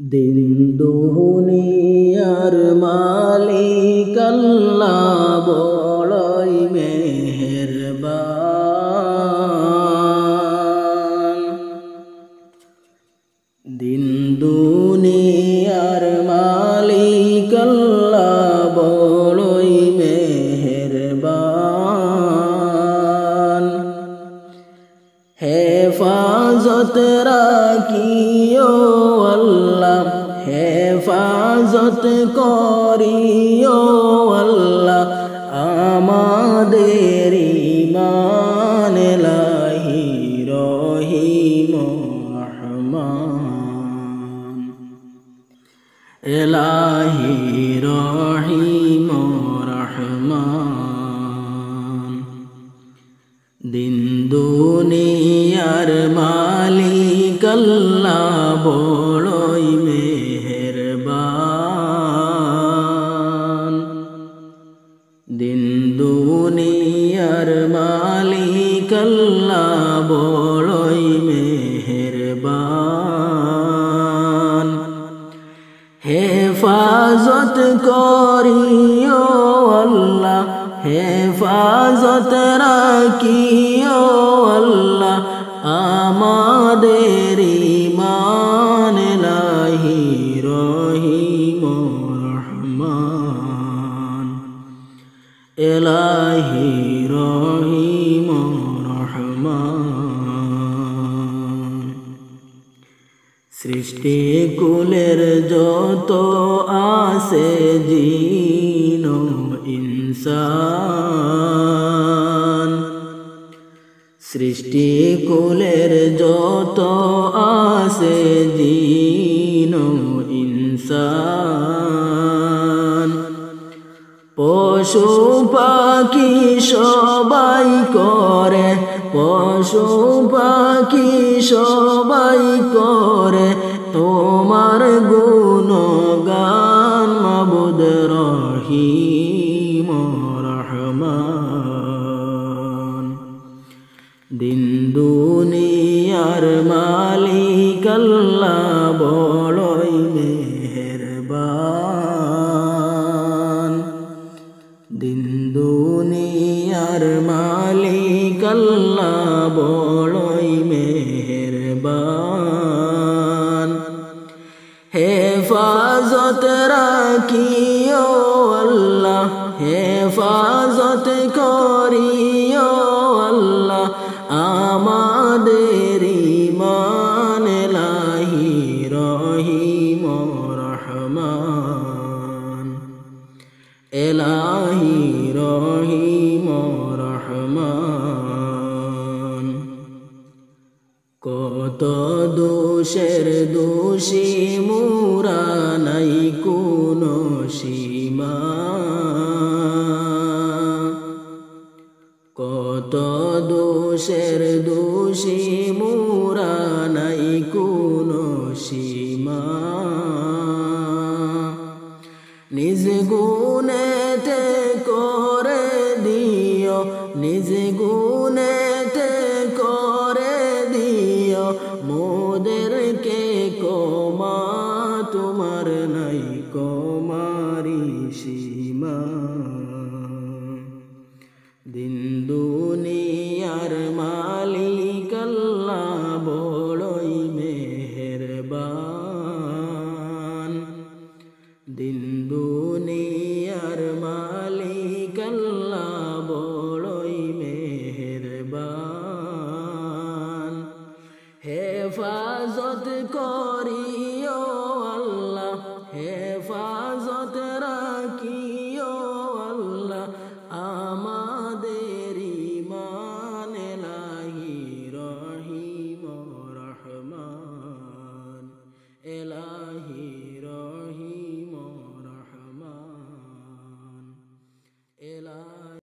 দিন দুনিয়ার মালিক আল্লাহ বড়ই মেহেরবান। দিন দুনিয়ার মালিক আল্লাহ বড়ই মেহেরবান। হেফাজত রাখিও আল্লাহ, হেফাজত করিও আল্লাহ, আমাদের ঈমান ইলাহি রহিম রহমান। ইলাহি রহিম রহমান। দিন দুনিয়ার মালিক আল্লাহ বড়ই মেহেরবান। দিন দুনিয়ার মালিক আল্লাহ বড়ই মেহেরবান। হেফাজত করিও আল্লাহ, হেফাজত রাখিও আল্লাহ, আমাদের ঈমান ইলাহি রহিম রহমান। ইলাহি রহিম রহমান। সৃষ্টি কুলের যত আছে জিন ও ইনসান, সৃষ্টি কুলের যত আছে জিন ও ইনসান, পশু পাখি সবাই করে, পশু পাখি সবাই করে তোমার গুণগান মাবুদ রহিম রহমান। দিন দুনিয়ার মালিক আল্লাহ বড়ই মেহেরবান। দিন দুনিয়ার মালিক আল্লাহ বড়ই মেহেরবান। হেফাজত রাখিও আল্লাহ, হেফাজত করিও আল্লাহ, আমাদের ঈমান ইলাহি রহিম রহমান। ইলাহি রহিম রহমান। কত দোষের দোষী মুরা নাই কোনো সীমা, কত দোষের দোষী মুরা নাই কোনো সীমা। নিজ গুণেতে করে দিও, নিজ গুণেতে করে দিও মোদেরকে ক্ষমা, তোমার নাই কমারি সীমা।